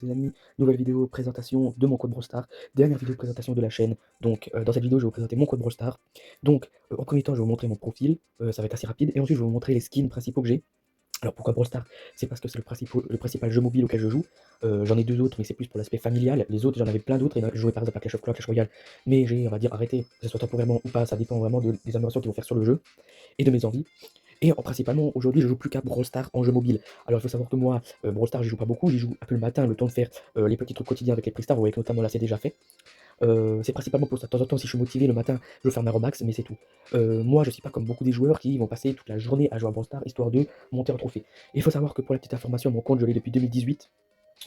les amis, nouvelle vidéo présentation de mon code Brawl Stars, dernière vidéo de présentation de la chaîne. Donc dans cette vidéo je vais vous présenter mon code Brawl Stars. Donc en premier temps je vais vous montrer mon profil, ça va être assez rapide, et ensuite je vais vous montrer les skins principaux que j'ai. Alors pourquoi Brawl Stars? C'est parce que c'est le principal jeu mobile auquel je joue. J'en ai deux autres, mais c'est plus pour l'aspect familial. Les autres, j'en avais plein d'autres, et je jouais par exemple à Clash of Clans, Clash Royale, mais j'ai, on va dire, arrêté, que ce soit temporairement ou pas, ça dépend vraiment des améliorations qu'ils vont faire sur le jeu, et de mes envies. Et principalement, aujourd'hui, je joue plus qu'à Brawl Stars en jeu mobile. Alors, il faut savoir que moi, Brawl Stars, j'y joue pas beaucoup, j'y joue un peu le matin, le temps de faire les petits trucs quotidiens avec les prix stars, vous voyez que notamment là, c'est déjà fait. C'est principalement pour ça. De temps en temps, si je suis motivé le matin, je veux faire ma Romax, mais c'est tout. Moi, je suis pas comme beaucoup des joueurs qui vont passer toute la journée à jouer à Brawl Stars, histoire de monter en trophée. Et il faut savoir que pour la petite information, mon compte, je l'ai depuis 2018.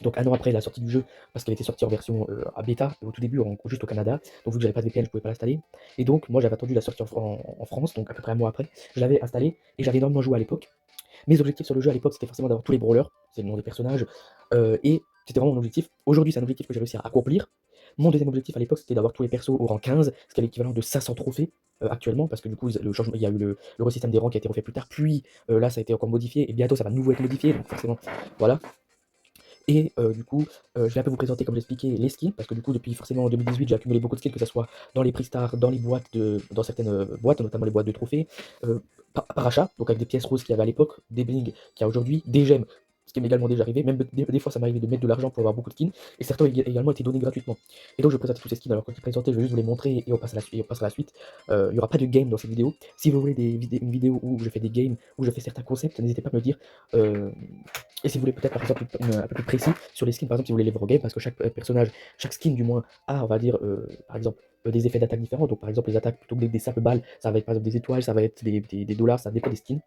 Donc un an après la sortie du jeu, parce qu'elle était sortie en version à bêta, au tout début, juste au Canada. Donc vu que j'avais pas de VPN, je pouvais pas l'installer. Et donc moi j'avais attendu la sortie en France, donc à peu près un mois après. Je l'avais installé et j'avais énormément joué à l'époque. Mes objectifs sur le jeu à l'époque, c'était forcément d'avoir tous les brawlers, c'est le nom des personnages, et c'était vraiment mon objectif. Aujourd'hui, c'est un objectif que j'ai réussi à accomplir. Mon deuxième objectif à l'époque, c'était d'avoir tous les persos au rang 15, ce qui est l'équivalent de 500 trophées actuellement, parce que du coup, le changement, il y a eu le resystème des rangs qui a été refait plus tard, puis là, ça a été encore modifié, et bientôt, ça va de nouveau être modifié, donc forcément, voilà. Et du coup, je vais un peu vous présenter, comme j'expliquais, les skins, parce que du coup, depuis forcément en 2018, j'ai accumulé beaucoup de skins, que ce soit dans les prix stars, dans les boîtes dans certaines boîtes, notamment les boîtes de trophées, par achat, donc avec des pièces roses qu'il y avait à l'époque, des blings qu'il y a aujourd'hui, des gemmes, ce qui m'est également déjà arrivé, même des fois ça m'arrivait de mettre de l'argent pour avoir beaucoup de skins, et certains ont également été donnés gratuitement. Et donc je vais présenter tous ces skins, alors quand je les présenter, je vais juste vous les montrer, et on passe à la suite. Il n'y aura pas de game dans cette vidéo. Si vous voulez une vidéo où je fais des games, où je fais certains concepts, n'hésitez pas à me le dire. Euh, et si vous voulez peut-être par exemple un peu plus précis sur les skins, par exemple si vous voulez les games, parce que chaque personnage, chaque skin du moins, a on va dire par exemple des effets d'attaque différents. Donc par exemple les attaques plutôt que des simples balles, ça va être par exemple des étoiles, ça va être des dollars, ça dépend des skins.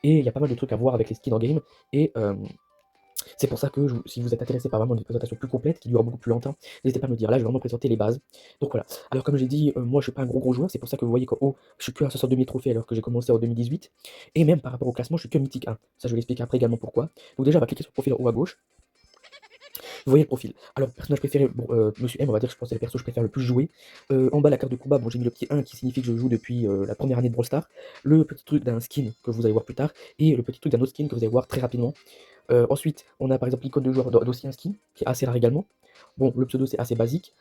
Et il y a pas mal de trucs à voir avec les skins en game. Et c'est pour ça que si vous êtes intéressé par vraiment une présentation plus complète, qui dure beaucoup plus longtemps, n'hésitez pas à me le dire. Là, je vais vraiment présenter les bases. Donc voilà. Alors comme j'ai dit, moi je suis pas un gros joueur, c'est pour ça que vous voyez qu'en haut, je suis que à 62 000 trophées alors que j'ai commencé en 2018. Et même par rapport au classement, je suis que mythique 1. Ça, je vais l'expliquer après également pourquoi. Donc déjà, on va cliquer sur le profil en haut à gauche. Vous voyez le profil. Alors, personnage préféré, bon, Monsieur M, on va dire que je pense que c'est le perso que je préfère le plus jouer. En bas, la carte de combat, bon, j'ai mis le petit 1 qui signifie que je joue depuis la première année de Brawl Stars. Le petit truc d'un skin que vous allez voir plus tard. Et le petit truc d'un autre skin que vous allez voir très rapidement. Ensuite, on a par exemple l'icône de joueur d'aussi un skin, qui est assez rare également. Bon, le pseudo c'est assez basique.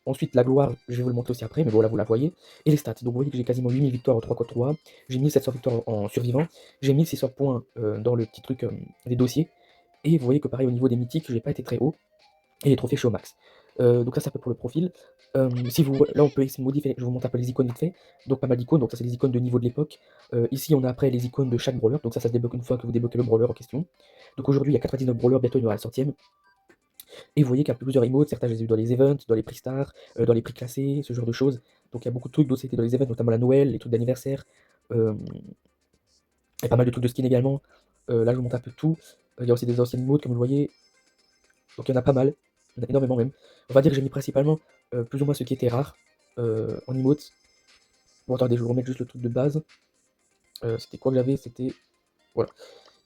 Ensuite, la gloire, je vais vous le montrer aussi après, mais bon, là vous la voyez. Et les stats. Donc vous voyez que j'ai quasiment 8000 victoires en 3 contre 3. J'ai 1700 victoires en survivant. J'ai 1600 points dans le petit truc des dossiers. Et vous voyez que pareil au niveau des mythiques, j'ai pas été très haut. Et les trophées, je suis au max. Donc ça, c'est un peu pour le profil. Si vous, là, on peut essayer de modifier. Je vous montre un peu les icônes vite fait. Donc pas mal d'icônes. Donc ça, c'est les icônes de niveau de l'époque. Ici, on a après les icônes de chaque brawler. Donc ça se débloque une fois que vous débloquez le brawler en question. Donc aujourd'hui, il y a 99 brawlers. Bientôt, il y aura la centième. Et vous voyez qu'il y a plusieurs emotes. Certains, je les ai eu dans les events, dans les prix stars, dans les prix classés, ce genre de choses. Donc il y a beaucoup de trucs. D'autres, c'était dans les events, notamment la Noël, les trucs d'anniversaire. Euh, et pas mal de trucs de skin également. Là, je vous montre un peu tout. Il y a aussi des anciennes emotes, comme vous le voyez. Donc il y en a pas mal, il y en a énormément même. On va dire que j'ai mis principalement plus ou moins ce qui était rare en emotes. Bon, attendez, je vais vous remettre juste le truc de base. C'était quoi que j'avais? C'était. Voilà.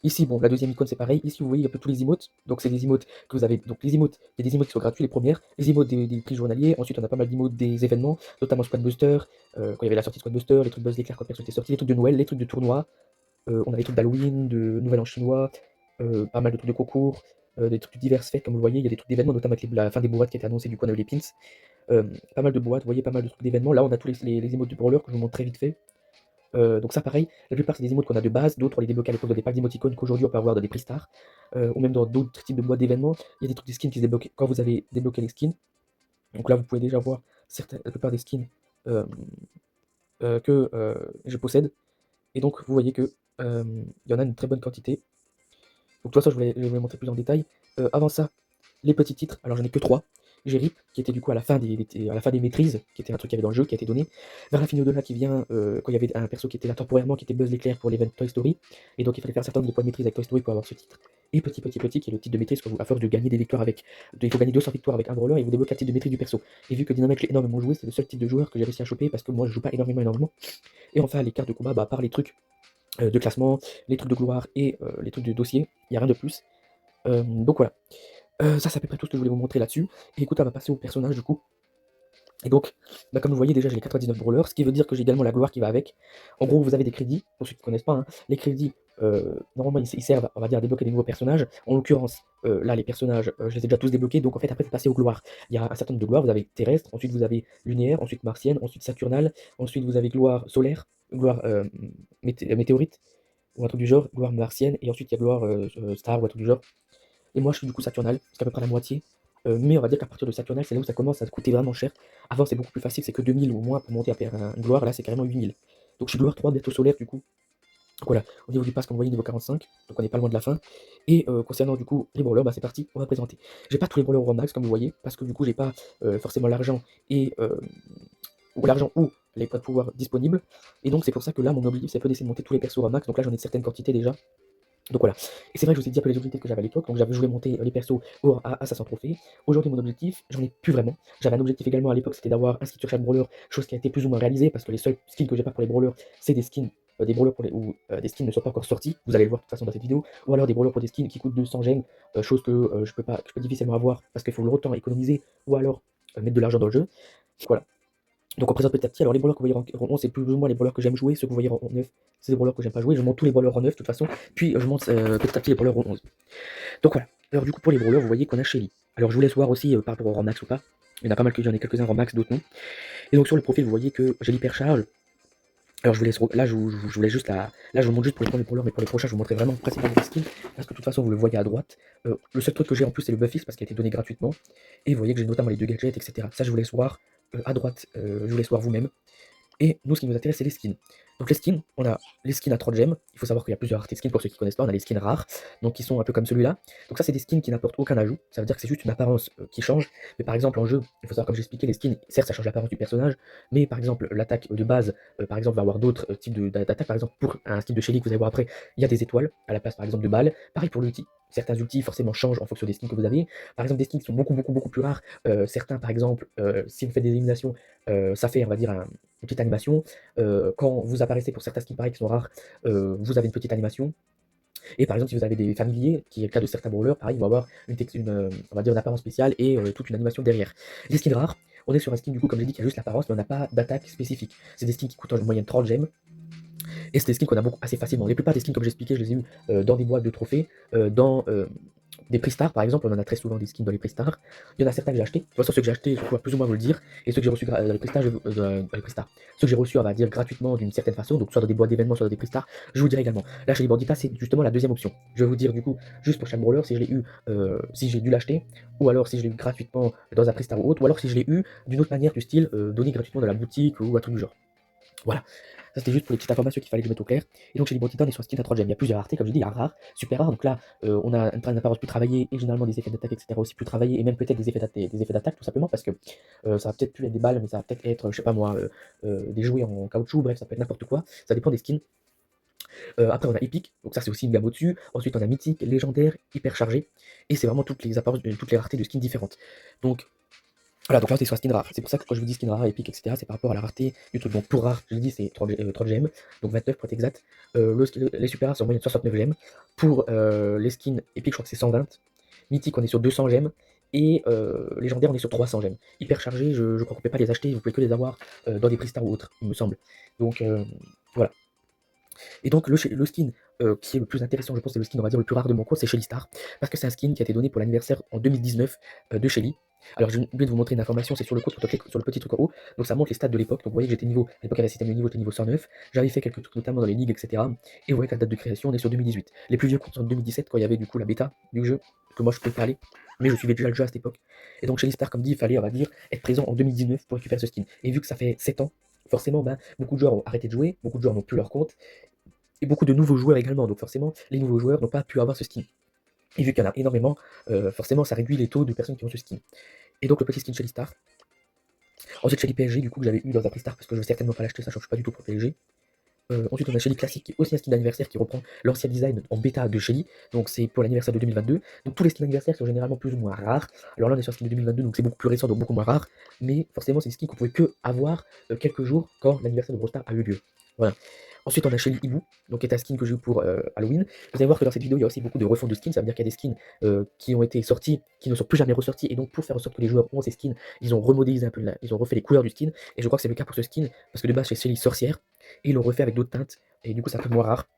Ici, bon, la deuxième icône c'est pareil. Ici, vous voyez un peu tous les emotes. Donc, c'est des emotes que vous avez. Donc, les emotes, il y a des emotes qui sont gratuits, les premières. Les emotes des prix journaliers. Ensuite, on a pas mal d'emotes des événements, notamment Squad Buster. Quand il y avait la sortie de Squad Buster, les trucs Buzz d'éclair quand personne était sorti, les trucs de Noël, les trucs de tournoi. On a les trucs d'Halloween, de Nouvel An chinois, pas mal de trucs de concours, des trucs diverses fêtes, comme vous le voyez, il y a des trucs d'événements, notamment avec la fin des boîtes qui a été annoncée, du coup on a eu les pins. Pas mal de boîtes, vous voyez, pas mal de trucs d'événements. Là on a tous les emotes de brawler que je vous montre très vite fait. Donc ça pareil, la plupart c'est des emotes qu'on a de base, d'autres on les débloque à l'époque dans des packs d'émoticônes qu'aujourd'hui on peut avoir dans des prix stars, ou même dans d'autres types de boîtes d'événements. Il y a des trucs des skins qui se débloquent quand vous avez débloqué les skins. Donc là vous pouvez déjà voir la plupart des skins euh, que je possède. Et donc vous voyez que il y en a une très bonne quantité. Donc, toi, ça, je vais vous montrer plus en détail. Avant ça, les petits titres. Alors, j'en ai que 3. J'ai RIP, qui était du coup à la fin à la fin des maîtrises, qui était un truc qu'il y avait dans le jeu, qui a été donné. Vers la fin au-delà, qui vient quand il y avait un perso qui était là temporairement, qui était Buzz l'éclair pour l'event Toy Story. Et donc, il fallait faire un certain nombre de points de maîtrise avec Toy Story pour avoir ce titre. Et petit, qui est le titre de maîtrise, à force de gagner des victoires avec. Il faut gagner 200 victoires avec un brawler et vous débloquez le titre de maîtrise du perso. Et vu que Dynamite l'a énormément joué, c'est le seul type de joueur que j'ai réussi à choper parce que moi je joue pas énormément. Et enfin, les cartes de combat, bah, à part les trucs de classement, les trucs de gloire et les trucs de dossier, il n'y a rien de plus. Donc voilà. Ça, c'est à peu près tout ce que je voulais vous montrer là-dessus. Et écoute, on va passer au personnage du coup. Et donc, bah, comme vous voyez déjà j'ai les 99 brawlers, ce qui veut dire que j'ai également la gloire qui va avec. En gros, vous avez des crédits, pour ceux qui ne connaissent pas, hein. Les crédits, normalement ils servent, on va dire, à débloquer des nouveaux personnages. En l'occurrence, là les personnages, je les ai déjà tous débloqués, donc en fait après vous passez aux gloires. Il y a un certain nombre de gloires, vous avez terrestre, ensuite vous avez lunaire, ensuite martienne, ensuite saturnale, ensuite vous avez gloire solaire, gloire, météorite ou un truc du genre, gloire martienne et ensuite il y a gloire, star ou un truc du genre. Et moi, je suis du coup Saturnal, c'est à peu près la moitié. Mais on va dire qu'à partir de Saturnal, c'est là où ça commence à coûter vraiment cher. Avant, c'est beaucoup plus facile, c'est que 2000 ou moins pour monter à faire une gloire. Là, c'est carrément 8000. Donc, je suis gloire 3, bientôt solaire du coup. Donc voilà, au niveau du pass, comme vous voyez, niveau 45, donc on n'est pas loin de la fin. Et concernant du coup les brawlers, bah, c'est parti, on va présenter. J'ai pas tous les brawlers au max, comme vous voyez, parce que du coup, j'ai pas forcément l'argent et ou l'argent ou les points de pouvoir disponibles. Et donc, c'est pour ça que là, mon objectif, c'est d'essayer de monter tous les persos au max. Donc là, j'en ai une certaine quantité déjà. Donc voilà. Et c'est vrai que je vous ai dit un peu les objectifs que j'avais à l'époque. Donc je voulais monter les persos à 500 trophées. Aujourd'hui, mon objectif, j'en ai plus vraiment. J'avais un objectif également à l'époque, c'était d'avoir un skin sur chaque brawler, chose qui a été plus ou moins réalisée parce que les seuls skins que j'ai pas pour les brawlers, c'est des skins, des brawlers pour les, où des skins ne sont pas encore sortis. Vous allez le voir de toute façon dans cette vidéo. Ou alors des brawlers pour des skins qui coûtent 200 gemmes, chose que que je peux difficilement avoir parce qu'il faut le temps économiser ou alors mettre de l'argent dans le jeu. Voilà. Donc on présente petit à petit. Alors les brawlers que vous voyez en 11, c'est plus ou moins les brawlers que j'aime jouer. Ceux que vous voyez en 9, c'est des brawlers que j'aime pas jouer. Je monte tous les brawlers en 9 de toute façon. Puis je monte petit à petit les brawlers en 11. Donc voilà. Alors du coup pour les brawlers, vous voyez qu'on a Shelly. Alors je vous laisse voir aussi par rapport au Ramax ou pas. Il y en a pas mal que j'en ai quelques-uns Ramax, d'autres non. Et donc sur le profil, vous voyez que j'ai l'hypercharge. Alors je vous laisse là je vous laisse juste là je vous montre juste pour les premiers brawlers, mais pour les prochains je vous montrerai vraiment principalement les skins parce que de toute façon vous le voyez à droite. Le seul truc que j'ai en plus c'est le buffix parce qu'il a été donné gratuitement. Et vous voyez que j'ai notamment les deux gadgets, etc. Ça je vous laisse voir à droite, je vous laisse voir vous-même. Et nous, ce qui nous intéresse, c'est les skins. Donc les skins, on a les skins à 30 gemmes. Il faut savoir qu'il y a plusieurs raretés de skins pour ceux qui ne connaissent pas. On a les skins rares, donc qui sont un peu comme celui-là. Donc ça, c'est des skins qui n'apportent aucun ajout. Ça veut dire que c'est juste une apparence qui change. Mais par exemple, en jeu, il faut savoir, comme j'expliquais, les skins, certes, ça change l'apparence du personnage. Mais par exemple, l'attaque de base, par exemple, va avoir d'autres types d'attaques. Par exemple, pour un style de Shelly que vous allez voir après, il y a des étoiles à la place, par exemple, de balles. Pareil pour l'ulti. Certains ultis forcément changent en fonction des skins que vous avez. Par exemple, des skins qui sont beaucoup plus rares. Certains, par exemple, si vous faites des éliminations, ça fait, on va dire, une petite animation. Quand vous apparaissez pour certains skins pareils qui sont rares, vous avez une petite animation. Et par exemple, si vous avez des familiers, qui est le cas de certains brawlers, pareil, ils vont avoir on va dire une apparence spéciale et toute une animation derrière. Les skins rares, on est sur un skin du coup, comme j'ai dit, qui a juste l'apparence, mais on n'a pas d'attaque spécifique. C'est des skins qui coûtent en moyenne 30 gemmes. Et c'est des skins qu'on a assez facilement. Les plupart des skins, comme j'expliquais, je les ai eu dans des boîtes de trophées, dans des prix stars par exemple, on en a très souvent des skins dans les prix stars. Il y en a certains que j'ai achetés. De toute façon, ceux que j'ai achetés, je pourrais plus ou moins vous le dire. Et ceux que j'ai reçus dans les prix stars, dans les prix stars. Ceux que j'ai reçus, on va dire, gratuitement d'une certaine façon, donc soit dans des boîtes d'événements, soit dans des prix stars, je vous dirai également. Là, chez les bandits, c'est justement la deuxième option. Je vais vous dire du coup, juste pour chaque brawler, si je l'ai eu, si j'ai dû l'acheter, ou alors si je l'ai eu gratuitement dans un prix star ou autre, ou alors si je l'ai eu d'une autre manière du style, donné gratuitement dans la boutique ou un truc du genre. Voilà. Ça c'était juste pour les petites informations qu'il fallait que je mette au clair. Et donc chez les Titan, on est sur un skin à 30 gemmes. Il y a plusieurs raretés, comme je dis, il y a rare, super rare. Donc là, on a une apparence plus travaillée et généralement des effets d'attaque, etc. aussi plus travaillés et même peut-être des effets d'attaque tout simplement parce que ça va peut-être plus être des balles, mais ça va peut-être être, je sais pas moi, des jouets en caoutchouc, bref, ça peut être n'importe quoi. Ça dépend des skins. Après, on a épique, donc ça c'est aussi une gamme au-dessus. Ensuite, on a mythique, légendaire, hyper chargé. Et c'est vraiment toutes les apparences, toutes les raretés de skins différentes. Donc voilà, donc là, on est sur un skin rare. C'est pour ça que quand je vous dis skin rare, épique, etc., c'est par rapport à la rareté du truc. Donc pour rare, je l'ai dit, c'est 30 gemmes, donc 29 pour être exact. Les super rares, c'est en moyenne 69 gemmes. Pour les skins épiques, je crois que c'est 120. Mythique, on est sur 200 gemmes. Et légendaire, on est sur 300 gemmes. Hyper chargé, je crois qu'on ne peut pas les acheter, vous pouvez que les avoir dans des prix stars ou autres, il me semble. Donc voilà. Et donc le skin qui est le plus intéressant, je pense, c'est le skin, on va dire, le plus rare de mon compte, c'est Shelly Star. Parce que c'est un skin qui a été donné pour l'anniversaire en 2019 de Shelly. Alors j'ai oublié de vous montrer une information, c'est sur le code, quand on clique sur le petit truc en haut. Donc ça montre les stats de l'époque. Donc vous voyez que j'étais niveau, à l'époque avec le système de niveau, j'étais niveau 109. J'avais fait quelques trucs notamment dans les ligues, etc. Et vous voyez que la date de création, on est sur 2018. Les plus vieux comptes sont en 2017 quand il y avait du coup la bêta du jeu, que moi je pouvais pas aller. Mais je suivais déjà le jeu à cette époque. Et donc Shelly Star, comme dit, il fallait, on va dire, être présent en 2019 pour récupérer ce skin. Et vu que ça fait 7 ans, forcément, ben, beaucoup de joueurs ont arrêté de jouer, beaucoup de joueurs n'ont plus leur compte et beaucoup de nouveaux joueurs également. Donc forcément, les nouveaux joueurs n'ont pas pu avoir ce skin. Et vu qu'il y en a énormément, forcément, ça réduit les taux de personnes qui ont ce skin. Et donc le petit skin Shelly Star. Ensuite, Shelly PSG, du coup, que j'avais eu dans un prix Star parce que je vais certainement pas l'acheter, sachant que je suis pas du tout pour PSG. Ensuite, on a Shelly classique, qui est aussi un skin d'anniversaire qui reprend l'ancien design en bêta de Shelly. Donc, c'est pour l'anniversaire de 2022. Donc, tous les skins d'anniversaire sont généralement plus ou moins rares. Alors là, on est sur un skin de 2022, donc c'est beaucoup plus récent, donc beaucoup moins rare. Mais forcément, c'est des skins qu'on pouvait que avoir quelques jours quand l'anniversaire de Brawl Stars a eu lieu. Voilà. Ensuite, on a Shelly Hibou, donc qui est un skin que j'ai eu pour Halloween. Vous allez voir que dans cette vidéo, il y a aussi beaucoup de refonds de skins. Ça veut dire qu'il y a des skins qui ont été sortis, qui ne sont plus jamais ressortis. Et donc, pour faire en sorte que les joueurs ont ces skins, ils ont remodélisé un peu, ils ont refait les couleurs du skin. Et je crois que c'est le cas pour ce skin, parce que de base, c'est Shelly sorcière. Et ils l'ont refait avec d'autres teintes. Et du coup, c'est un peu moins rare.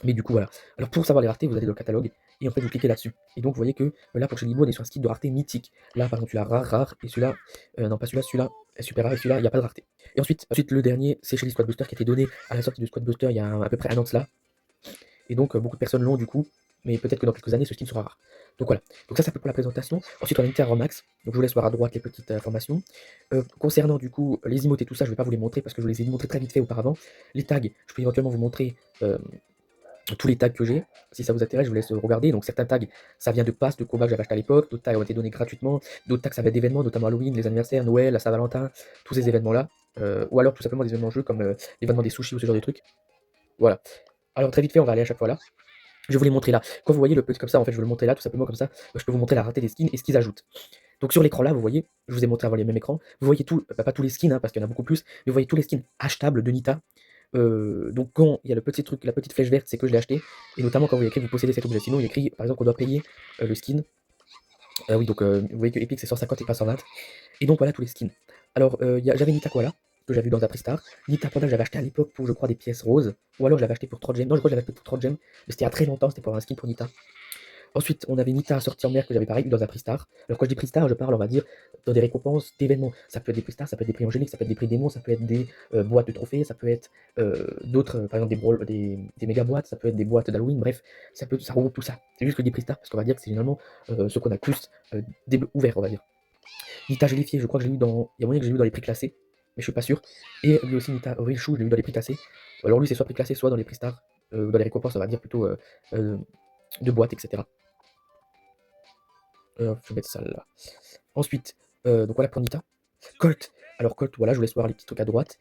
Mais du coup, voilà. Alors, pour savoir les raretés, vous allez dans le catalogue. Et en fait, vous cliquez là-dessus. Et donc, vous voyez que là, pour Shelly Hibou, on est sur un skin de rareté mythique. Là, par exemple, celui-là, rare, rare. Et celui-là, non, pas celui-là, celui-là est super rare. Et celui-là, il n'y a pas de rareté. Et ensuite, le dernier, c'est Shelly Squad Booster qui a été donné à la sortie de Squad Booster il y a à peu près un an de cela. Et donc, beaucoup de personnes l'ont du coup, mais peut-être que dans quelques années, ce skin sera rare. Donc voilà. Donc ça, c'est un peu pour la présentation. Ensuite, on a une Terra Max. Donc je vous laisse voir à droite les petites informations. Concernant du coup les emotes et tout ça, je ne vais pas vous les montrer parce que je vous les ai montrés très vite fait auparavant. Les tags, je peux éventuellement vous montrer tous les tags que j'ai. Si ça vous intéresse, je vous laisse regarder. Donc certains tags, ça vient de passes de combat que j'avais acheté à l'époque. D'autres tags ont été donnés gratuitement. D'autres tags, ça va d'événements, notamment Halloween, les anniversaires, Noël, la Saint-Valentin, tous ces événements-là. Ou alors tout simplement des événements jeux comme l'événement des sushis ou ce genre de trucs. Voilà. Alors très vite fait, on va aller à chaque fois là. Je vais vous les montrer là. Quand vous voyez le petit comme ça, en fait, je vais le montrer là, tout simplement comme ça. Je peux vous montrer la rareté des skins et ce qu'ils ajoutent. Donc sur l'écran là, vous voyez, je vous ai montré avant les mêmes écrans, vous voyez tout, pas tous les skins, hein, parce qu'il y en a beaucoup plus, mais vous voyez tous les skins achetables de Nita. Donc quand il y a le petit truc, la petite flèche verte, c'est que je l'ai acheté. Et notamment quand vous écrit vous possédez cet objet. Sinon, il y a écrit par exemple qu'on doit payer le skin. Oui, donc vous voyez que Epic c'est 150 et pas 120. Et donc voilà tous les skins. Alors j'avais Nita Koala, que j'avais vu dans un Pristar. Nita Panda, j'avais acheté à l'époque pour je crois des pièces roses. Ou alors je l'avais acheté pour 30 gemmes. Non, je crois que je l'avais acheté pour 30 gemmes. Mais c'était il y a très longtemps, c'était pour un skin pour Nita. Ensuite, on avait Nita sortie en mer que j'avais pareil eu dans un Pristar. Alors quand je dis Pristar, je parle, on va dire, dans des récompenses d'événements. Ça peut être des Pristars, ça peut être des prix angéliques, ça peut être des prix démons, ça peut être des boîtes de trophées, ça peut être d'autres, par exemple des méga boîtes, ça peut être des boîtes d'Halloween, bref, ça regroupe tout ça. C'est juste que je dis Pristar parce qu'on va dire que c'est généralement ce qu'on a plus ouvert, on va dire. Nita gélifié, je crois que je l'ai eu dans. Il y a moyen que je l'ai eu dans les prix classés, mais je suis pas sûr. Et lui aussi, Nita Real Shoe, je l'ai eu dans les prix classés. Alors lui, c'est soit prix classé, soit dans les prix stars, dans les récompenses, on va dire plutôt de boîtes, etc. Je vais mettre ça là. Ensuite, donc voilà pour Nita. Colt. Alors Colt, voilà, je vous laisse voir les petits trucs à droite.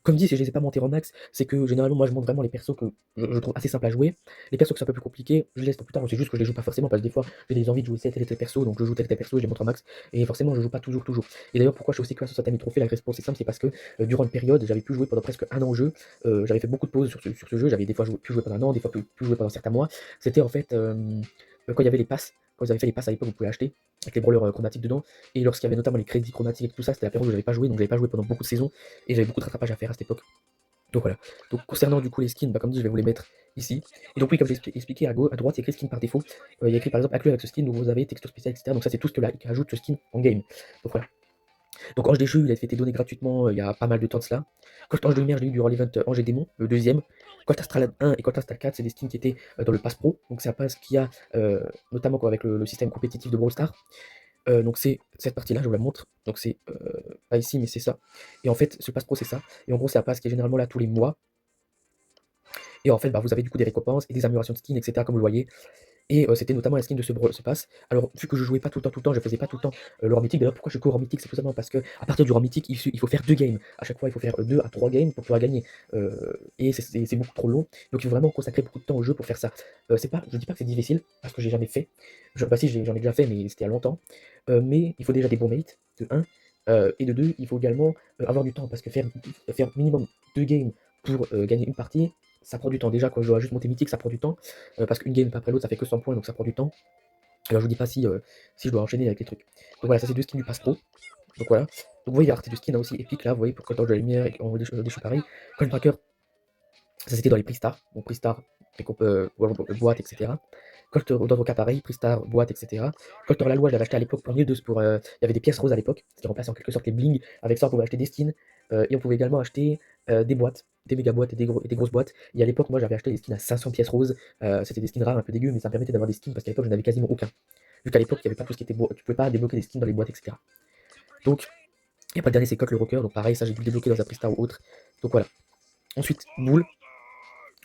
Comme dit, si je les ai pas montés en max, c'est que généralement moi je monte vraiment les persos que je trouve assez simples à jouer. Les persos qui sont un peu plus compliqués, je les laisse pour plus tard, c'est juste que je les joue pas forcément parce que des fois j'ai des envies de jouer tel et tel perso, donc je joue tel et tel perso et je les montre en max. Et forcément je joue pas toujours. Et d'ailleurs pourquoi je suis aussi classe sur certains trophées, la réponse est simple, c'est parce que durant une période j'avais pu jouer pendant presque un an au jeu, j'avais fait beaucoup de pauses sur ce jeu, j'avais des fois pu jouer pendant un an, des fois pu jouer pendant certains mois. C'était en fait quand il y avait les passes, quand ils avaient fait les passes à l'époque, vous pouvez acheter avec les brawlers chromatiques dedans. Et lorsqu'il y avait notamment les crédits chromatiques et tout ça, c'était la période où j'avais pas joué, donc j'avais pas joué pendant beaucoup de saisons et j'avais beaucoup de rattrapage à faire à cette époque. Donc voilà. Donc concernant du coup les skins, bah, comme dit, je vais vous les mettre ici. Et donc oui, comme j'ai expliqué, à droite, il y a écrit skin par défaut. Il y a écrit par exemple inclus avec ce skin où vous avez texture spéciale, etc. Donc ça, c'est tout ce que ajoute ce skin en game. Donc voilà. Donc Ange des Jeux, il a été donné gratuitement il y a pas mal de temps de cela. Colt Ange de Lumière, je l'ai eu durant l'event Ange et Démon, le deuxième. Colt Astral 1 et Colt Astral 4, c'est des skins qui étaient dans le Pass Pro. Donc c'est un pass qui a, notamment avec le système compétitif de Brawl Stars. Donc c'est cette partie-là, je vous la montre. Donc c'est pas ici, mais c'est ça. Et en fait, ce Pass Pro, c'est ça. Et en gros, c'est un pass qui est généralement là tous les mois. Et en fait, bah, vous avez du coup des récompenses et des améliorations de skins, etc. comme vous le voyez. Et c'était notamment la skin de ce pass. Alors, vu que je jouais pas tout le temps, je faisais pas tout le temps le rang mythique. D'ailleurs, pourquoi je cours en mythique? C'est tout simplement parce que à partir du rang mythique, il faut faire 2 games. À chaque fois, il faut faire 2 à 3 games pour pouvoir gagner. Et c'est beaucoup trop long. Donc, il faut vraiment consacrer beaucoup de temps au jeu pour faire ça. Je dis pas que c'est difficile, parce que j'ai jamais fait. Bah si, j'en ai déjà fait, mais c'était il y a longtemps. Mais il faut déjà des bons mates, de 1. Et de 2, il faut également avoir du temps, parce que faire minimum 2 games pour gagner une partie, ça prend du temps. Déjà, quand je dois juste monter mythique, ça prend du temps. Parce qu'une game après l'autre, ça fait que 100 points, donc ça prend du temps. Alors je vous dis pas si je dois enchaîner avec les trucs. Donc voilà, ça c'est 2 skins du Pass Pro. Donc voilà. Donc vous voyez, la rareté de skins là aussi épique là, vous voyez, pour quand de la lumière, on voit des choses pareilles. Coin Tracker, ça c'était dans les Pristar. Donc Pristar, boîte, etc. Colt d'Androka pareil, Pristar, boîte, etc. Colt la loi, je l'avais acheté à l'époque pour 1002 pour. Il y avait des pièces roses à l'époque, ce qui remplaçait en quelque sorte les bling. Avec ça, on pouvait acheter des skins. Et on pouvait également acheter des boîtes, des méga boîtes et des grosses boîtes. Et à l'époque, moi j'avais acheté des skins à 500 pièces roses. C'était des skins rares, un peu dégueux, mais ça me permettait d'avoir des skins parce qu'à l'époque, je n'avais quasiment aucun. Vu qu'à l'époque, il n'y avait pas tout ce qui était tu pouvais pas débloquer des skins dans les boîtes, etc. Donc, et après le dernier, c'est Colt le Rocker. Donc pareil, ça j'ai dû le débloquer dans un Pristar ou autre. Donc voilà. Ensuite, Boule.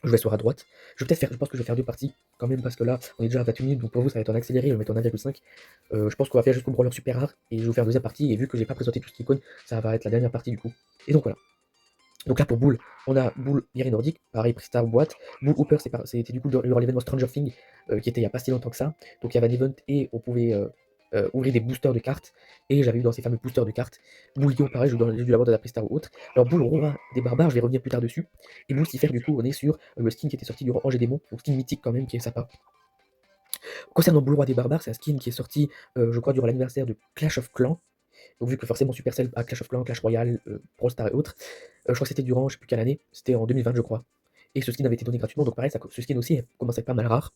Je vais sur à droite. Je pense que je vais faire 2 parties quand même parce que là on est déjà à 28 minutes, donc pour vous ça va être en accéléré, je vais mettre en 1,5. Je pense qu'on va faire jusqu'au brawler super rare et je vais vous faire 2e partie et vu que j'ai pas présenté tout ce qui icône, ça va être la dernière partie du coup. Et donc voilà. Donc là pour Bull, on a Bull Guerrier Nordique, pareil Pristar boîte. Bull Hooper c'était du coup l'événement Stranger Things qui était il y a pas si longtemps que ça. Donc il y avait un event et on pouvait ouvrir des boosters de cartes, et j'avais eu dans ces fameux boosters de cartes, Boule-Guillaume pareil, j'ai dû l'avoir dans la Presta ou autre. Alors Boule Roi des barbares, je vais revenir plus tard dessus, et Boule Cifer, du coup, on est sur le skin qui était sorti durant Angers Démon, donc skin mythique quand même, qui est sympa. Concernant Boule Roi des barbares, c'est un skin qui est sorti, je crois, durant l'anniversaire de Clash of Clans, donc vu que forcément Supercell a Clash of Clans, Clash Royale, Brawl Stars et autres, je crois que c'était durant, je sais plus quelle année, c'était en 2020 je crois. Et ce skin avait été donné gratuitement, donc pareil, ce skin aussi commence à être pas mal rare.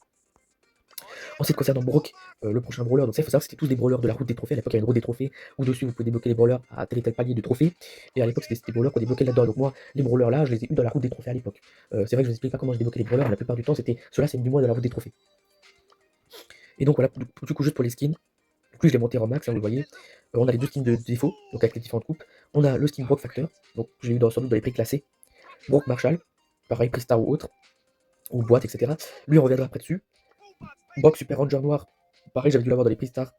Ensuite, concernant Brock, le prochain brawler, donc ça, il faut savoir que c'était tous des brawlers de la route des trophées. À l'époque, il y avait une route des trophées où dessus vous pouvez débloquer les brawlers à tel et tel palier de trophées. Et à l'époque, c'était des brawlers qu'on débloquait là-dedans. Donc moi, les brawlers là, je les ai eu dans la route des trophées à l'époque. C'est vrai que je vous explique pas comment j'ai débloqué les brawlers, mais la plupart du temps, c'était ceux-là, c'est du moins de la route des trophées. Et donc voilà, du coup, juste pour les skins, du coup, je l'ai monté en max, hein, vous le voyez. On a les deux skins de défaut, donc avec les différentes coupes. On a le skin Brock Factor, donc je l'ai eu sans doute dans les prix classés. Brock Marshall, pareil, prix star ou autre, ou boîte, etc. Lui, on reviendra après dessus. Brock Super Ranger Noir, pareil, j'avais dû l'avoir dans les prix stars.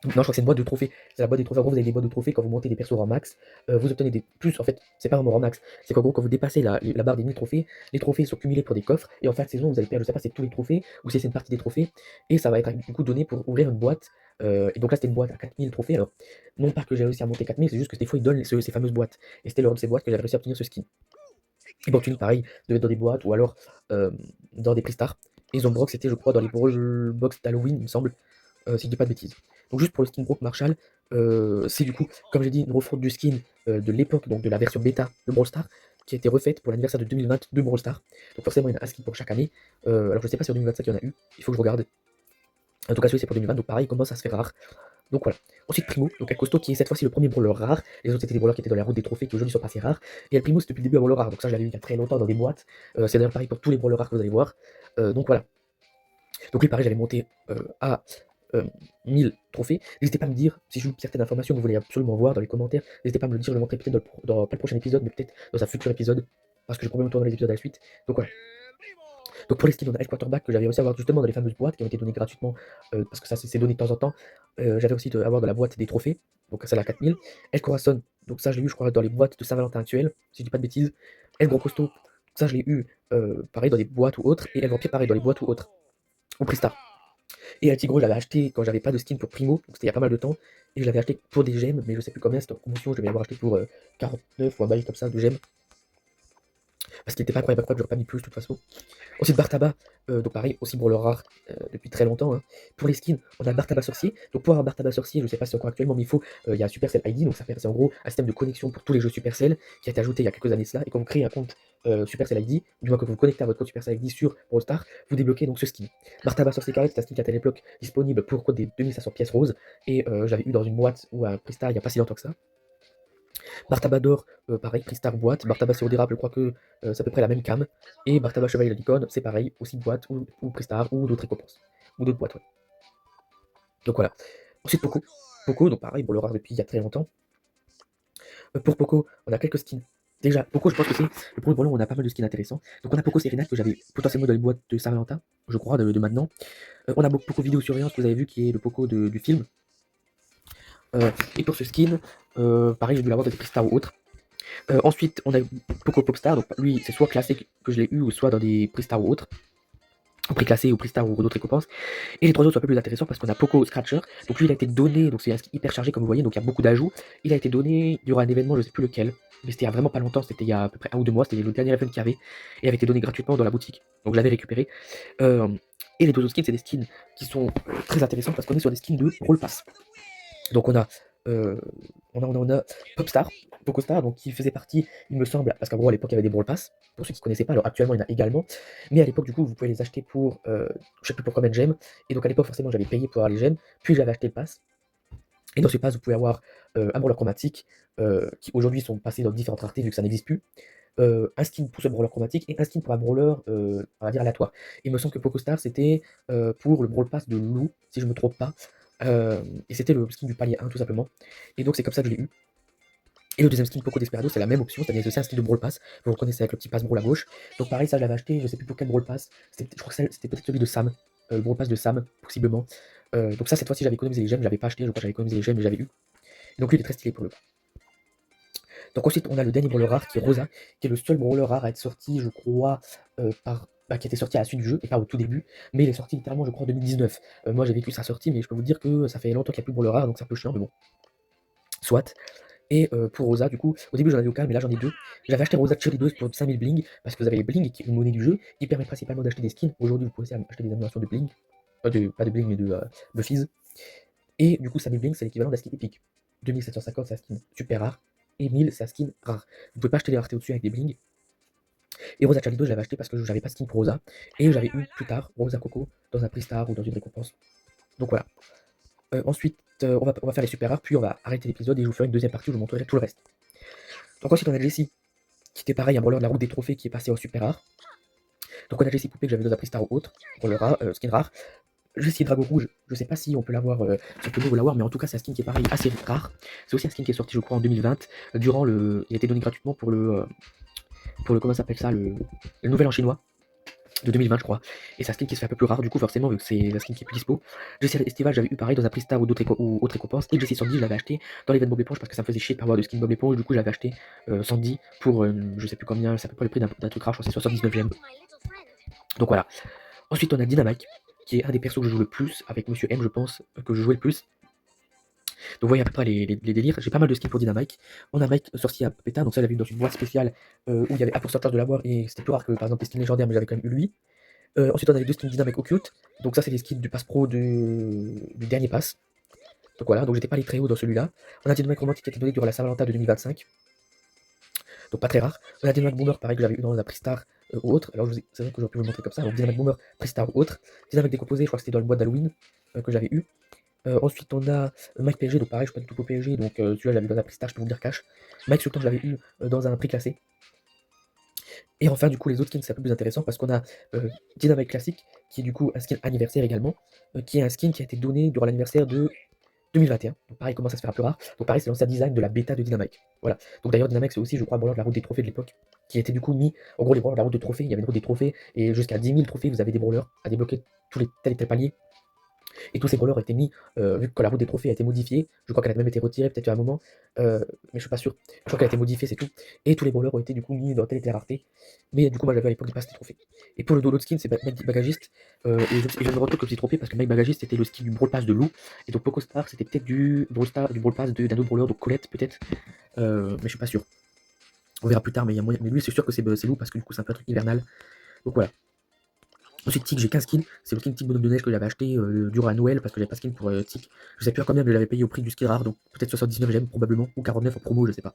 Non, je crois que c'est une boîte de trophées. C'est la boîte des trophées. En gros, vous avez des boîtes de trophées quand vous montez des persos en max. Vous obtenez des plus. En fait, c'est pas vraiment en max. C'est qu'en gros, quand vous dépassez la barre des 1000 trophées, les trophées sont cumulés pour des coffres. Et en fin de saison, vous allez perdre, je sais pas, c'est tous les trophées ou si c'est une partie des trophées. Et ça va être du coup donné pour ouvrir une boîte. Et donc là, c'était une boîte à 4000 trophées. Alors, non pas que j'ai réussi à monter 4000, c'est juste que des fois, ils donnent ces fameuses boîtes. Et c'était lors de ces boîtes que j'avais réussi à obtenir ce skin. Et Brock, pareil, devait être dans des boîtes ou alors dans des prix stars. Et Zombrock, c'était, je crois, dans les Brawl Box d'Halloween, il me semble, si je dis pas de bêtises. Donc juste pour le skin Brock Marshall, c'est du coup, comme j'ai dit, une refonte du skin de l'époque, donc de la version bêta de Brawl Stars, qui a été refaite pour l'anniversaire de 2020 de Brawl Stars. Donc forcément, il y en a un skin pour chaque année. Alors je sais pas si en 2025 il y en a eu, il faut que je regarde. En tout cas, celui c'est pour 2020, donc pareil, il commence à se faire rare. Donc voilà. Ensuite Primo, donc un costaud qui est cette fois-ci le premier brawler rare. Les autres c'était des brawlers qui étaient dans la route des trophées qui aujourd'hui sont passés rares. Et El Primo c'est depuis le début un brawler rare, donc ça je l'avais eu il y a très longtemps dans des boîtes. C'est d'ailleurs pareil pour tous les brawlers rares que vous allez voir. Donc voilà. Donc lui pareil j'avais monté à 1000 trophées. N'hésitez pas à me dire si je loupe certaines informations que vous voulez absolument voir dans les commentaires. N'hésitez pas à me le dire, je le montrerai peut-être pas le prochain épisode, mais peut-être dans un futur épisode. Parce que j'ai probablement tourné les épisodes à la suite. Donc voilà. Donc pour les skins, on a El Quarterback que j'avais réussi à avoir justement dans les fameuses boîtes qui ont été données gratuitement. Parce que ça c'est donné de temps en temps. J'avais aussi avoir dans la boîte des trophées. Donc celle à 4000. El Corazon, donc ça je l'ai eu je crois dans les boîtes de Saint-Valentin actuelles, si je dis pas de bêtises. El Gros Costaud, ça je l'ai eu pareil dans des boîtes ou autres. Et El Vampire pareil dans les boîtes ou autres. Au Pristar. Et El Tigro, je l'avais acheté quand j'avais pas de skin pour Primo, donc c'était il y a pas mal de temps. Et je l'avais acheté pour des gemmes, mais je sais plus combien, c'était en promotion, je devais l'avoir acheté pour 49 ou un bail comme ça de gemmes. Parce qu'il était pas incroyable, j'aurais pas mis plus de toute façon. Ensuite Bartaba, donc pareil, aussi pour le rare depuis très longtemps, hein. Pour les skins, on a Bartaba Sorcier. Donc pour avoir Bartaba Sorcier, je sais pas si c'est encore actuellement, mais il faut, il y a Supercell ID, donc c'est en gros un système de connexion pour tous les jeux Supercell qui a été ajouté il y a quelques années cela. Et quand vous créez un compte Supercell ID, du moins que vous vous connectez à votre compte Supercell ID sur Brawl Stars, vous débloquez donc ce skin. Bartaba Sorcier Carré, c'est un skin qui a été à l'époque disponible pour le code des 2500 pièces roses. Et j'avais eu dans une boîte ou un Prista il y a pas si longtemps que ça. Bartabador, pareil, Pristar boîte. Bartaba Sirop d'érable, je crois que c'est à peu près la même cam. Et Bartaba Chevalier de la Licorne, c'est pareil, aussi boîte ou Pristar ou d'autres récompenses. Ou d'autres boîtes, ouais. Donc voilà. Ensuite Poco. Poco, donc pareil, pour le rare depuis il y a très longtemps. Pour Poco, on a quelques skins. Déjà, Poco, je pense que c'est le premier ballon où on a pas mal de skins intéressants. Donc on a Poco Serena que j'avais potentiellement dans les boîtes de Saint-Valentin, je crois, de maintenant. On a Poco Vidéo Surveillance que vous avez vu qui est le Poco du film. Et pour ce skin, pareil, j'ai dû l'avoir dans des Pristar ou autres. Ensuite, on a Poco Popstar, donc lui, c'est soit classé que je l'ai eu, ou soit dans des prix Star ou autres. Prix classé ou prix Star ou d'autres récompenses. Et les trois autres sont un peu plus intéressants parce qu'on a Poco Scratcher. Donc lui, il a été donné, donc c'est un skin hyper chargé comme vous voyez, donc il y a beaucoup d'ajouts. Il a été donné durant un événement, je sais plus lequel, mais c'était il y a vraiment pas longtemps, c'était il y a à peu près 1 ou 2 mois, c'était le dernier event qu'il y avait, et il avait été donné gratuitement dans la boutique. Donc je l'avais récupéré. Et les deux autres skins, c'est des skins qui sont très intéressants parce qu'on est sur des skins de Brawl Pass. Donc on a Popstar, Pokostar, donc qui faisait partie, il me semble, parce qu'en gros à l'époque il y avait des Brawl Pass, pour ceux qui ne connaissaient pas, alors actuellement il y en a également, mais à l'époque du coup vous pouvez les acheter pour, je sais plus pour combien de gemmes, et donc à l'époque forcément j'avais payé pour avoir les gemmes, puis j'avais acheté le pass, et dans ce pass vous pouvez avoir un brawler chromatique, qui aujourd'hui sont passés dans différentes raretés vu que ça n'existe plus, un skin pour ce brawler chromatique et un skin pour un brawler, on va dire aléatoire. Il me semble que Pokostar c'était pour le Brawl Pass de Lou, si je me trompe pas. Et c'était le skin du palier 1 tout simplement. Et donc c'est comme ça que je l'ai eu. Et le deuxième skin Poco Desperado, c'est la même option, c'est-à-dire que c'est un skin de Brawl Pass. Vous le reconnaissez avec le petit pass Brawl à gauche. Donc pareil, ça je l'avais acheté, je sais plus pour quel Brawl Pass. Je crois que c'était peut-être celui de Sam. Le Brawl Pass de Sam, possiblement. Donc ça, cette fois-ci, j'avais économisé les gemmes, je l'avais pas acheté, je crois que j'avais économisé les gemmes, mais j'avais eu. Et donc lui, il est très stylé pour le coup. Donc ensuite, on a le dernier brawler rare qui est Rosa, qui est le seul brawler rare à être sorti, je crois, qui était sorti à la suite du jeu et pas au tout début, mais il est sorti littéralement, je crois, en 2019. Moi, j'ai vécu sa sortie, mais je peux vous dire que ça fait longtemps qu'il n'y a plus de brawler rare, donc c'est un peu chiant, mais bon, soit. Et pour Rosa, du coup, au début j'en avais aucun, mais là j'en ai deux. J'avais acheté Rosa Cheeridos pour 5000 bling, parce que vous avez les bling qui est une monnaie du jeu, qui permet principalement d'acheter des skins. Aujourd'hui, vous pouvez aussi acheter des améliorations de bling, pas de bling, mais de fizz. Et du coup, 5000 bling, c'est l'équivalent d'un skin épique. 2750, c'est un skin super rare, et 1000, c'est un skin rare. Vous pouvez pas acheter les raretés au-dessus avec des bling. Et Rosa Cheeridos, je l'avais acheté parce que j'avais pas de skin pour Rosa, et j'avais eu plus tard Rosa Coco dans un prix star ou dans une récompense. Donc voilà. Ensuite, on va faire les super rares, puis on va arrêter l'épisode et je vous ferai une deuxième partie où je vous montrerai tout le reste. Donc ensuite, on a Jessie, qui était pareil, un brawler de la route des trophées qui est passé au super rare. Donc on a Jessie Poupée que j'avais dans un prix star ou autre, brawler rare, skin rare. Jessie Drago Rouge, je sais pas si on peut l'avoir, si on peut vous l'avoir, mais en tout cas c'est un skin qui est pareil, assez rare. C'est aussi un skin qui est sorti je crois en 2020, durant le. Il a été donné gratuitement pour le. Comment ça s'appelle ça, le nouvel an chinois de 2020 je crois. Et c'est un skin qui se fait un peu plus rare du coup forcément vu que c'est un skin qui est plus dispo. Jessie Estival j'avais eu pareil dans un prix star ou d'autres autre récompense. Et Jessie Sandy je l'avais acheté dans l'événement Bob l'éponge parce que ça me faisait chier de pas avoir de skin Bob l'éponge. Du coup j'avais acheté Sandy pour je sais plus combien, c'est à peu près le prix d'un truc rare, je crois que c'est 79ème. Donc voilà. Ensuite on a Dynamite, qui est un des persos que je joue le plus, avec Monsieur M je pense, que je jouais le plus. Donc vous voyez à peu près les délires. J'ai pas mal de skins pour Dynamite. On a Mike sorti à Péta, donc ça j'avais eu dans une boîte spéciale où il y avait un pourcentage de l'avoir et c'était plus rare que par exemple les skins légendaires, mais j'avais quand même eu lui. Ensuite on a les deux skins Dynamite au cute. Donc ça c'est les skins du pass pro du dernier pass. Donc voilà, donc j'étais pas allé très haut dans celui-là. On a Dynamite romantique qui a été donné durant la Saint-Valentin de 2025. Donc pas très rare. On a Dynamite Boomer pareil que j'avais eu dans la Pristar ou autre. Alors c'est vrai que j'aurais pu vous le montrer comme ça. Donc Dynamite Boomer, Pristar ou autre. Dynamite décomposé, je crois que c'était dans le boîte d'Halloween que j'avais eu. Ensuite, on a Mike PSG, donc pareil, je suis pas du tout pour PSG, donc celui-là, je l'avais dans un prix star, je peux vous dire cash. Mike Sultan, je l'avais eu dans un prix classé. Et enfin, du coup, les autres skins, c'est un peu plus intéressant parce qu'on a Dynamite Classic, qui est du coup un skin anniversaire également, qui est un skin qui a été donné durant l'anniversaire de 2021. Donc pareil, comment ça se fait un peu rare. Donc pareil, c'est l'ancien design de la bêta de Dynamite. Voilà. Donc d'ailleurs, Dynamite, c'est aussi, je crois, un brawler de la route des trophées de l'époque, qui était du coup mis, en gros, les brawlers de la route de trophées, il y avait une route des trophées, et jusqu'à 10 000 trophées, vous avez des brawlers à débloquer tous les tel et tel palier. Et tous ces brawlers ont été mis, vu que la route des trophées a été modifiée, je crois qu'elle a même été retirée peut-être à un moment, mais je suis pas sûr. Je crois qu'elle a été modifiée, c'est tout. Et tous les brawlers ont été du coup mis dans telle et telle rareté. Mais du coup, moi j'avais à l'époque des passes des trophées. Et pour le download skin, c'est Mike Bagagiste. Et je me retourne comme petit trophée parce que Mike Bagagiste c'était le skin du Brawl Pass de Lou. Et donc Poco Star c'était peut-être du Brawl Pass d'un autre brawler, donc Colette peut-être. Mais je suis pas sûr. On verra plus tard, mais, il y a moyen... mais lui c'est sûr que c'est Lou parce que du coup c'est un peu un truc hivernal. Donc voilà. Ensuite, Tic, j'ai 15 skins. C'est le skin Tic Bonhomme de Neige que j'avais acheté durant la Noël parce que j'avais pas skin pour Tic. Je sais plus à combien, mais je l'avais payé au prix du skin rare, donc peut-être 79 j'aime probablement, ou 49 en promo, je sais pas.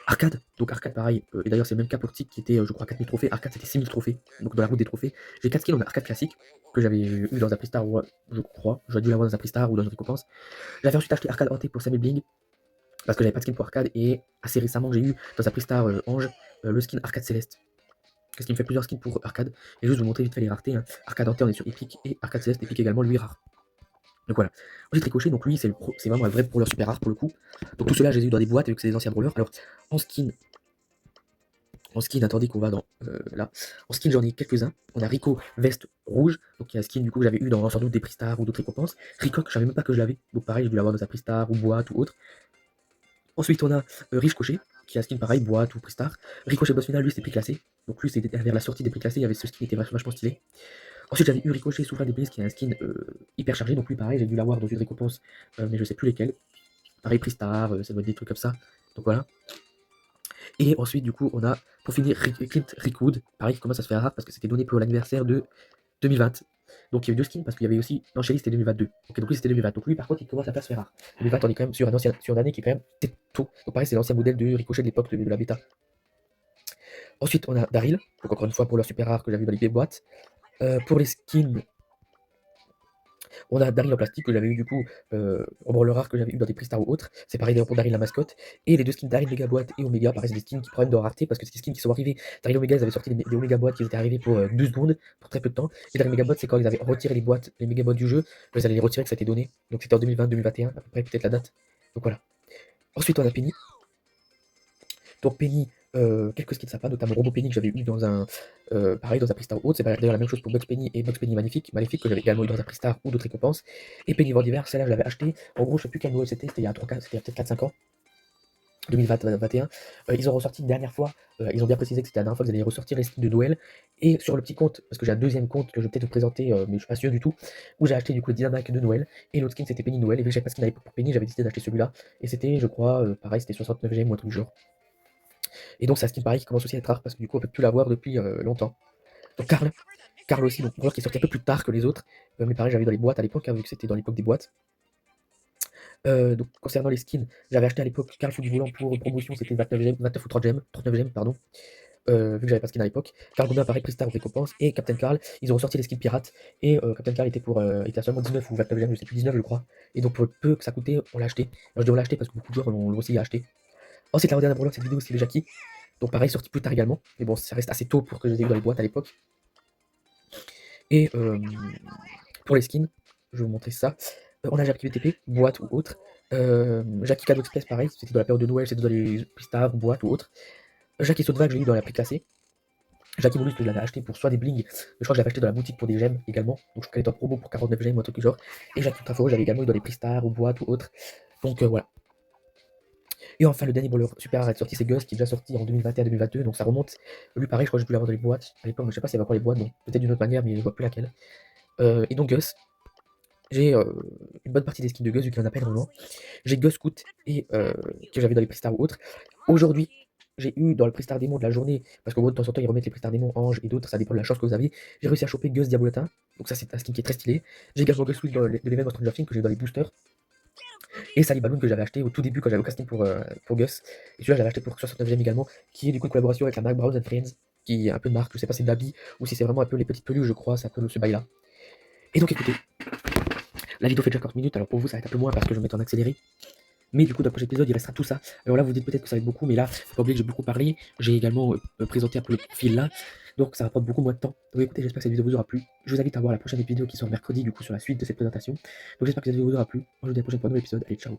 Arcade, donc Arcade pareil, et d'ailleurs c'est le même cas pour Tic qui était, je crois, 4000 trophées. Arcade c'était 6000 trophées, donc dans la route des trophées. J'ai 4 skins, on a Arcade classique que j'avais eu dans un Pristar, je crois, j'aurais dû l'avoir dans un Pristar ou dans une récompense. J'avais ensuite acheté Arcade Hanté pour 5000 bling parce que j'avais pas de skin pour Arcade, et assez récemment j'ai eu dans un Pristar Ange le skin Arcade Céleste. Parce qu'il me fait plusieurs skins pour arcade. Et juste vous montrer vite fait les raretés. Hein. Arcade Enter on est sur Epic et Arcade Céleste Epic également, lui rare. Donc voilà. Ensuite Ricochet, donc lui c'est vraiment un vrai brawler super rare pour le coup. Donc tout cela je les ai eu dans des boîtes vu que c'est des anciens brawlers. Alors en skin, attendez qu'on va dans là. En skin j'en ai quelques-uns. On a Rico Veste Rouge, donc il y a un skin du coup que j'avais eu dans sans doute des Pristar ou d'autres récompenses. Ricoc, je savais même pas que je l'avais. Donc pareil, j'ai dû l'avoir dans sa Pristar ou boîte ou autre. Ensuite, on a Ricochet, qui a un skin pareil, boîte ou Pristar. Ricochet boss final, lui, c'est prix classé. Donc lui, c'était vers la sortie des prix classés, il y avait ce skin qui était vachement stylé. Ensuite, j'avais eu Ricochet Souverain des Brises, qui est un skin hyper chargé. Donc lui, pareil, j'ai dû l'avoir dans une récompense, mais je sais plus lesquelles. Pareil, Pristar, ça doit être des trucs comme ça. Donc voilà. Et ensuite, du coup, on a, pour finir, Clint Rickwood. Pareil, qui commence à se faire rare parce que c'était donné pour l'anniversaire de 2020. Donc il y avait deux skins parce qu'il y avait aussi. Non, Shelly c'était 2022. Ok, donc lui c'était 2020. Donc lui par contre il commence à faire se faire rare. 2020 on est quand même sur une année qui est quand même tôt. Donc pareil, c'est l'ancien modèle de Ricochet de l'époque de la bêta. Ensuite on a Daryl. Donc encore une fois pour leur super rare que j'avais dans les boîtes. Pour les skins, on a Daryl en plastique que j'avais eu du coup en brawler rare que j'avais eu dans des Pristar ou autres. C'est pareil d'ailleurs pour Daryl la mascotte. Et les deux skins Daryl Mega Boîte et Omega, pareil, c'est des skins qui prennent de rareté parce que c'est des skins qui sont arrivés. Daryl Omega, ils avaient sorti des Omega Boîtes qui étaient arrivés pour 2 secondes, pour très peu de temps. Et Daryl Mega Boîte, c'est quand ils avaient retiré les boîtes, les Mega Boîtes du jeu, ils allaient les retirer, que ça a été donné. Donc c'était en 2020-2021, à peu près peut-être la date. Donc voilà. Ensuite on a Penny. Donc Penny, quelques skins sympas, notamment Robo Penny que j'avais eu dans un pareil dans un Pristar ou autre. C'est d'ailleurs la même chose pour Bugs Penny et Bugs Penny Maléfique que j'avais également eu dans un Pristar ou d'autres récompenses. Et Penny Vendiver, celle-là je l'avais acheté. En gros, je sais plus quel Noël c'était il y a 3 c'était peut-être 4-5 ans. 2020-2021, ils ont ressorti une dernière fois, ils ont bien précisé que c'était la dernière fois qu'ils allaient ressortir les skins de Noël. Et sur le petit compte, parce que j'ai un deuxième compte que je vais peut-être vous présenter, mais je suis pas sûr du tout, où j'ai acheté du coup le Dynamac de Noël, et l'autre skin c'était Penny Noël, et vu que j'avais pas de skin à l'époque pour Penny, j'avais décidé d'acheter celui-là, et c'était, je crois, pareil, c'était 69 gemmes ou un truc du genre. Et donc c'est un skin pareil qui commence aussi à être rare, parce que du coup on peut plus l'avoir depuis longtemps. Donc Karl aussi, donc joueur qui est sorti un peu plus tard que les autres, mais pareil, j'avais dans les boîtes à l'époque, hein, vu que c'était dans l'époque des boîtes. Donc concernant les skins, j'avais acheté à l'époque Karl Fou du Volant pour promotion, c'était 29 gemmes, 29 ou 30 gemmes, 39 gemmes, pardon. Vu que j'avais pas de skin à l'époque. Karl Gomin, pareil, Pristar aux récompenses. Et Captain Karl, ils ont ressorti les skins pirates. Et Captain Karl était à seulement 19 ou 29 gemmes, je sais plus, 19 je crois. Et donc pour le peu que ça coûtait, on l'a acheté. Alors je dis on l'a acheté parce que beaucoup de joueurs l'ont aussi acheté. Ensuite, la dernière brûlante de cette vidéo, c'est le Jackie. Donc pareil, sorti plus tard également. Mais bon, ça reste assez tôt pour que je les ai eu dans les boîtes à l'époque. Et pour les skins, je vais vous montrer ça. On a Jackie VTP, boîte ou autre. Jackie Cadeau Express, pareil, c'était dans la période de Noël, c'était dans les Pristar, boîte ou autre. Jackie Sautvague, je l'ai eu dans la préclassée. Jackie Mollusque, je l'avais acheté pour soit des blings, mais je crois que je l'avais acheté dans la boutique pour des gemmes également. Donc je crois qu'elle est en promo pour 49 gemmes ou un truc du genre. Et Jackie Trafo, j'avais également eu dans les Pristar ou boîte ou autre. Donc voilà. Et enfin, le dernier brawler super rare est sorti, c'est Gus, qui est déjà sorti en 2021-2022. Donc ça remonte. Lui, pareil, je crois que j'ai dû l'avoir dans les boîtes à l'époque, mais je sais pas s'il y avait encore les boîtes, donc peut-être d'une autre manière, mais je vois plus laquelle. Et donc Gus, j'ai une bonne partie des skins de Gus, vu qu'il y en a pas énormément. J'ai Gus Scout, et que j'avais dans les Pristar ou autres. Aujourd'hui, j'ai eu dans le Pristar Démon de la journée, parce qu'au bout de temps en temps ils remettent les Pristar Démon, Ange et d'autres, ça dépend de la chance que vous avez. J'ai réussi à choper Gus Diabolotin, donc ça c'est un skin qui est très stylé. J'ai également Gus Will de l'événement Stranger Things que j'ai dans les boosters. Et Sally Balloon que j'avais acheté au tout début quand j'avais aucun skin pour Gus. Et celui-là j'avais acheté pour 69 gemmes également, qui est du coup une collaboration avec la marque Browns and Friends, qui est un peu de marque, je sais pas si c'est d'habits ou si c'est vraiment un peu les petites peluches, je crois, c'est un peu ce bail là. Et donc écoutez, la vidéo fait déjà 40 minutes, alors pour vous ça va être un peu moins parce que je vais mettre en accéléré. Mais du coup, dans le prochain épisode, il restera tout ça. Alors là, vous dites peut-être que ça va être beaucoup, mais là, faut pas oublier que j'ai beaucoup parlé. J'ai également présenté un peu le profil là. Donc ça va prendre beaucoup moins de temps. Donc écoutez, j'espère que cette vidéo vous aura plu. Je vous invite à voir la prochaine vidéo qui sort mercredi, du coup, sur la suite de cette présentation. Donc j'espère que cette vidéo vous aura plu. Moi, je vous dis à la prochaine fois dans l'épisode. Allez, ciao.